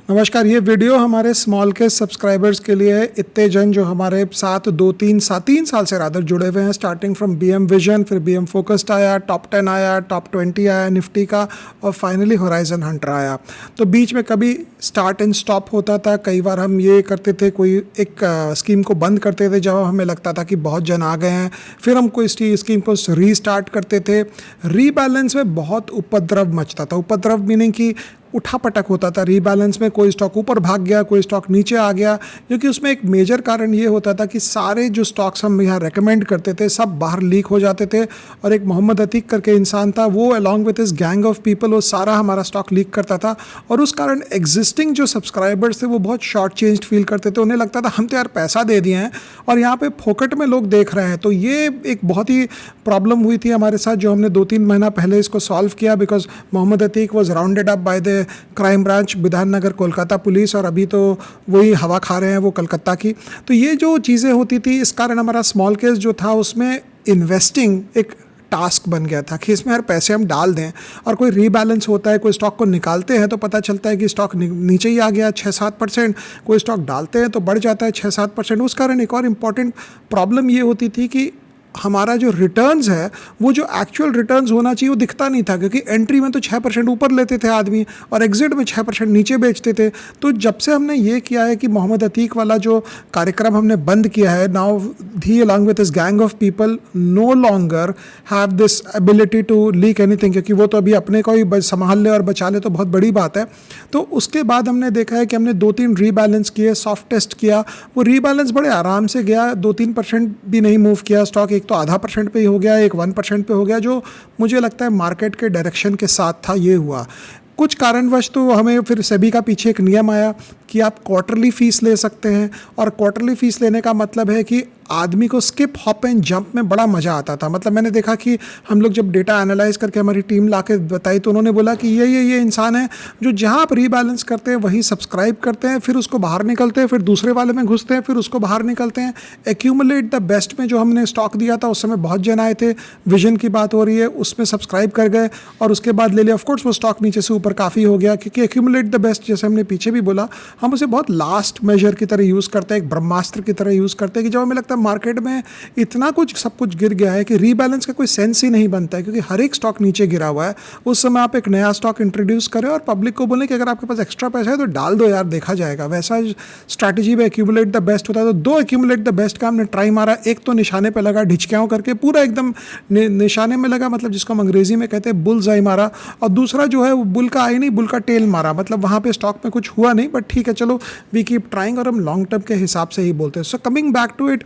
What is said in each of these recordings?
नमस्कार। ये वीडियो हमारे स्मॉल के सब्सक्राइबर्स के लिए है। इतने जन जो हमारे साथ 3 साल से रादर जुड़े हुए हैं, स्टार्टिंग फ्रॉम बीएम विजन, फिर बीएम फोकस्ड आया, टॉप 10 आया, टॉप 20 आया निफ्टी का, और फाइनली होराइजन हंटर आया। तो बीच में कभी स्टार्ट एंड स्टॉप होता था। कई बार हम ये करते थे, कोई एक स्कीम को बंद करते थे जब हमें लगता था कि बहुत जन आ गए हैं, फिर हम कोई स्कीम को रीस्टार्ट करते थे। रीबैलेंस में बहुत उपद्रव मचता था। उपद्रव मीनिंग कि उठापटक होता था। रीबैलेंस में कोई स्टॉक ऊपर भाग गया, कोई स्टॉक नीचे आ गया, क्योंकि उसमें एक मेजर कारण ये होता था कि सारे जो स्टॉक्स हम यहाँ रेकमेंड करते थे सब बाहर लीक हो जाते थे। और एक मोहम्मद अतीक करके इंसान था, वो along with his gang of people वो सारा हमारा स्टॉक लीक करता था। और उस कारण एग्जिस्टिंग जो सब्सक्राइबर्स थे वो बहुत शॉर्ट चेंज फील करते थे। उन्हें लगता था हम तो यार पैसा दे दिए हैं और यहाँ पे फोकट में लोग देख रहे हैं। तो ये एक बहुत ही प्रॉब्लम हुई थी हमारे साथ, जो हमने 2-3 महीना पहले इसको सॉल्व किया। Because Mohammad Atiq was rounded up by the crime branch Bidhannagar Kolkata police, और अभी तो वही हवा खा रहे हैं वो कलकत्ता की। तो ये जो चीज़ें होती थी, इस कारण हमारा स्मॉल केस जो था उसमें इन्वेस्टिंग एक टास्क बन गया था कि इसमें हर पैसे हम डाल दें। और कोई रीबैलेंस होता है, कोई स्टॉक को निकालते हैं तो पता चलता है कि स्टॉक नीचे ही आ गया 6-7%, कोई स्टॉक डालते हैं तो बढ़ जाता है 6-7%। उस कारण एक और इम्पॉर्टेंट प्रॉब्लम ये होती थी कि हमारा जो रिटर्न्स है वो जो एक्चुअल रिटर्न्स होना चाहिए वो दिखता नहीं था, क्योंकि एंट्री में तो 6% ऊपर लेते थे आदमी और एग्जिट में 6% नीचे बेचते थे। तो जब से हमने ये किया है कि मोहम्मद अतीक वाला जो कार्यक्रम हमने बंद किया है, now he along with his gang of people no longer have this ability to leak anything, क्योंकि वो तो अभी अपने को ही संभाल ले और बचा ले तो बहुत बड़ी बात है। तो उसके बाद हमने देखा है कि हमने 2-3 रीबैलेंस किए, सॉफ्ट टेस्ट किया, वो रीबैलेंस बड़े आराम से गया, 2-3% भी नहीं मूव किया स्टॉक। एक तो 0.5% पे ही हो गया, एक 1% पे हो गया, जो मुझे लगता है मार्केट के डायरेक्शन के साथ था ये हुआ। कुछ कारणवश तो हमें फिर सेबी का पीछे एक नियम आया कि आप क्वार्टरली फीस ले सकते हैं। और क्वार्टरली फीस लेने का मतलब है कि आदमी को स्किप हॉप एंड जंप में बड़ा मज़ा आता था। मतलब मैंने देखा कि हम लोग जब डेटा एनालाइज करके हमारी टीम ला के बताई तो उन्होंने बोला कि ये इंसान है जो जहाँ आप रीबैलेंस करते हैं वहीं सब्सक्राइब करते हैं, फिर उसको बाहर निकलते हैं, फिर दूसरे वाले में घुसते हैं, फिर उसको बाहर निकलते हैं। एक्यूमुलेट द बेस्ट में जो हमने स्टॉक दिया था उस समय बहुत जन आए थे, विजन की बात हो रही है, उसमें सब्सक्राइब कर गए और उसके बाद ले लिया। ऑफकोर्स वो स्टॉक नीचे से ऊपर काफ़ी हो गया, क्योंकि एक्यूमुलेट द बेस्ट जैसे हमने पीछे भी बोला, हम उसे बहुत लास्ट मेजर की तरह यूज़ करते हैं, एक ब्रह्मास्त्र की तरह यूज़ करते हैं कि जब हमें लगता है मार्केट में इतना कुछ सब कुछ गिर गया है कि रीबैलेंस का कोई सेंस ही नहीं बनता है, क्योंकि हर एक स्टॉक नीचे गिरा हुआ है। उस समय आप एक नया स्टॉक इंट्रोड्यूस करें और पब्लिक को बोलें कि अगर आपके पास एक्स्ट्रा पैसा है तो डाल दो यार, देखा जाएगा। वैसा स्ट्रैटेजी में एक्यूमुलेट द बेस्ट होता है। तो 2 एक्यूमुलेट द बेस्ट का हमने ट्राई मारा। एक तो निशाने पे लगा ढिचक्याओं करके, पूरा एकदम निशाने में लगा, मतलब जिसको हम अंग्रेजी में कहते हैं बुल्स आई मारा। और दूसरा जो है वो बुल का आई नहीं, बुल का टेल मारा। मतलब वहाँ पे स्टॉक में कुछ हुआ नहीं, बट ठीक है चलो वी कीप ट्राइंग, और हम लॉन्ग टर्म के हिसाब से ही बोलते हैं। So coming back to it,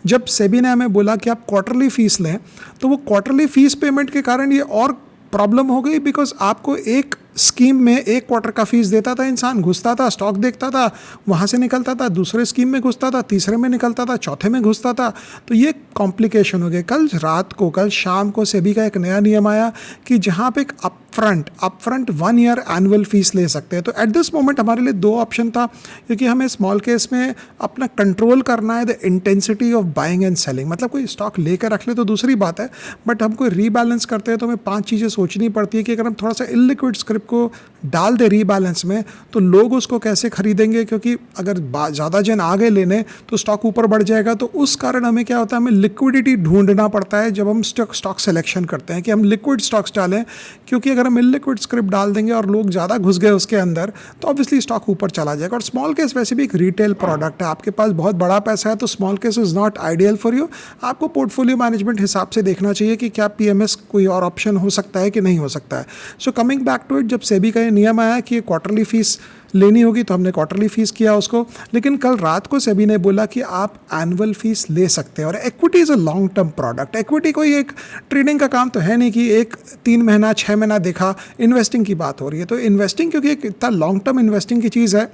जब सेबी ने हमें बोला कि आप क्वार्टरली फीस लें, तो वो क्वार्टरली फीस पेमेंट के कारण ये और प्रॉब्लम हो गई। बिकॉज आपको एक स्कीम में 1 क्वार्टर का फीस देता था इंसान, घुसता था, स्टॉक देखता था, वहाँ से निकलता था, दूसरे स्कीम में घुसता था, तीसरे में निकलता था, चौथे में घुसता था। तो ये कॉम्प्लिकेशन हो गए। कल शाम को सेबी का एक नया नियम आया कि जहाँ पे एक अपफ्रंट 1 ईयर एनुअल फीस ले सकते हैं। तो एट दिस मोमेंट हमारे लिए 2 ऑप्शन था, क्योंकि हमें स्मॉल केस में अपना कंट्रोल करना है the intensity of buying and selling. मतलब कोई स्टॉक लेकर रख ले तो दूसरी बात है, बट हम कोई रीबैलेंस करते हैं तो हमें 5 चीज़ें सोचनी पड़ती है कि अगर हम थोड़ा सा इलिक्विड स्क्रिप्ट को डाल दे रीबैलेंस में तो लोग उसको कैसे खरीदेंगे, क्योंकि अगर ज़्यादा जन आ गए लेने तो स्टॉक ऊपर बढ़ जाएगा। तो उस कारण हमें क्या होता है, हमें लिक्विडिटी ढूंढना पड़ता है जब हम स्टॉक सिलेक्शन करते हैं कि हम लिक्विड स्टॉक्स डालें, क्योंकि अगर हम इलिक्विड स्क्रिप्ट डाल देंगे और लोग ज़्यादा घुस गए उसके अंदर तो ऑब्वियसली स्टॉक ऊपर चला जाएगा। और स्मॉल केस वैसे भी एक रिटेल प्रोडक्ट है, आपके पास बहुत बड़ा पैसा है तो small case is not ideal for you. आपको पोर्टफोलियो मैनेजमेंट हिसाब से देखना चाहिए कि क्या पीएमएस कोई और ऑप्शन हो सकता है कि नहीं हो सकता है। So coming back to it, जब सेबी का ये नियम आया कि क्वार्टरली फीस लेनी होगी तो हमने क्वार्टरली फीस किया उसको। लेकिन कल रात को सेबी ने बोला कि आप एनुअल फीस ले सकते हैं। और equity is a long term product. Equity कोई एक ट्रेडिंग का काम तो है नहीं कि एक 3 महीना 6 महीना देखा, इन्वेस्टिंग की बात हो रही है। तो इन्वेस्टिंग क्योंकि एक इतना लॉन्ग टर्म इन्वेस्टिंग की चीज़ है,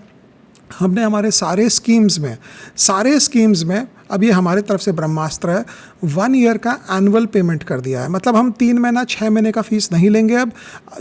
हमने हमारे सारे स्कीम्स में अब ये हमारे तरफ से ब्रह्मास्त्र है, 1 ईयर का एनुअल पेमेंट कर दिया है। मतलब हम 3 महीना 6 महीने का फीस नहीं लेंगे। अब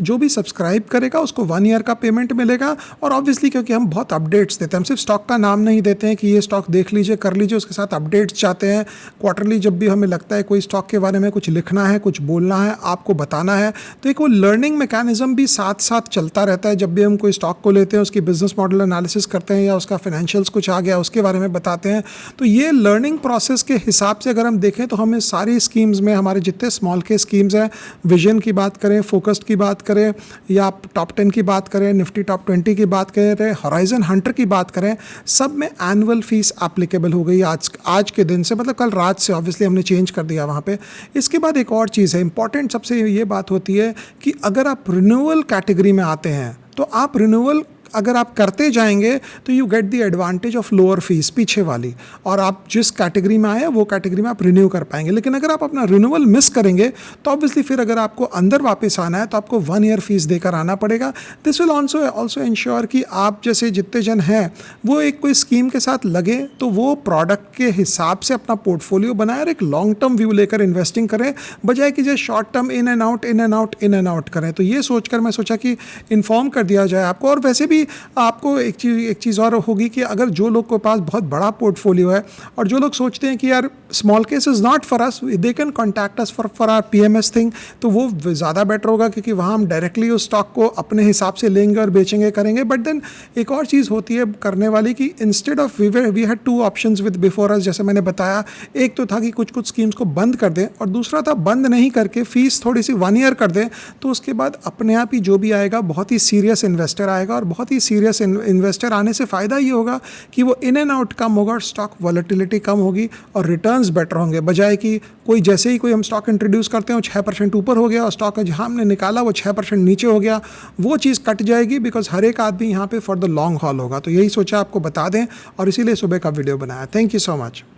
जो भी सब्सक्राइब करेगा उसको 1 ईयर का पेमेंट मिलेगा। और ऑब्वियसली क्योंकि हम बहुत अपडेट्स देते हैं, हम सिर्फ स्टॉक का नाम नहीं देते हैं कि ये स्टॉक देख लीजिए कर लीजिए, उसके साथ अपडेट्स चाहते हैं। क्वार्टरली जब भी हमें लगता है कोई स्टॉक के बारे में कुछ लिखना है, कुछ बोलना है, आपको बताना है, तो एक वो लर्निंग मैकेनिज्म भी साथ साथ चलता रहता है। जब भी हम कोई स्टॉक को लेते हैं, उसकी बिजनेस मॉडल एनालिसिस करते हैं या उसका फाइनेंशियल्स कुछ आ गया उसके बारे में बताते हैं, तो ये लर्निंग प्रोसेस के हिसाब से अगर हम देखें तो हमें सारी स्कीम्स में हमारे जितने स्मॉल के स्कीम्स हैं, विजन की बात करें, फोकस्ड की बात करें, या आप टॉप 10 की बात करें, निफ्टी टॉप 20 की बात करें, हॉराइजन हंटर की बात करें, सब में एनुअल फीस एप्लीकेबल हो गई आज के दिन से, मतलब कल रात से ऑब्वियसली हमने चेंज कर दिया वहाँ पे। इसके बाद एक और चीज़ है इंपॉर्टेंट, सबसे ये बात होती है कि अगर आप रिन्यूअल कैटेगरी में आते हैं तो आप रिन्यूअल अगर आप करते जाएंगे तो you get the advantage of lower fees पीछे वाली, और आप जिस कैटेगरी में आए वो कैटेगरी में आप रिन्यू कर पाएंगे। लेकिन अगर आप अपना रिन्यूअल मिस करेंगे तो ऑब्वियसली फिर अगर आपको अंदर वापस आना है तो आपको 1 ईयर फीस देकर आना पड़ेगा। दिस विल ऑल्सो इंश्योर कि आप जैसे जितने जन हैं वो एक कोई स्कीम के साथ लगे तो वो प्रोडक्ट के हिसाब से अपना पोर्टफोलियो बनाए और एक लॉन्ग टर्म व्यू लेकर इन्वेस्टिंग करें, बजाय कि जो short term in and out करें। तो ये सोचकर मैं सोचा कि इन्फॉर्म कर दिया जाए आपको। और वैसे भी आपको एक चीज़ और होगी कि अगर जो लोग के पास बहुत बड़ा पोर्टफोलियो है और जो लोग सोचते हैं कि यार small case is not for us, they can contact us for our PMS thing, तो वो ज़्यादा बेटर होगा क्योंकि वहाँ हम डायरेक्टली उस स्टॉक को अपने हिसाब से लेंगे और बेचेंगे करेंगे। बट देन एक और चीज़ होती है करने वाली कि instead of we had 2 options with before us, जैसे मैंने बताया, एक तो था कि कुछ स्कीम्स को बंद कर दें और दूसरा था बंद नहीं करके फीस थोड़ी सी 1 ईयर कर दें, तो उसके बाद अपने आप ही जो भी आएगा बहुत ही सीरियस इन्वेस्टर आएगा। और बहुत ही सीरियस इन्वेस्टर आने से फ़ायदा ये होगा कि वो इन एंड आउट कम होगा और स्टॉक वॉलेटिलिटी कम होगी और रिटर्न्स बेटर होंगे, बजाय कि कोई जैसे ही कोई हम स्टॉक इंट्रोड्यूस करते हैं वो 6% ऊपर हो गया और स्टॉक जहाँ हमने निकाला वो 6% नीचे हो गया, वो चीज़ कट जाएगी। बिकॉज हर एक आदमी यहाँ पे फॉर द लॉन्ग हॉल होगा। तो यही सोचा आपको बता दें और इसीलिए सुबह का वीडियो बनाया। Thank you so much.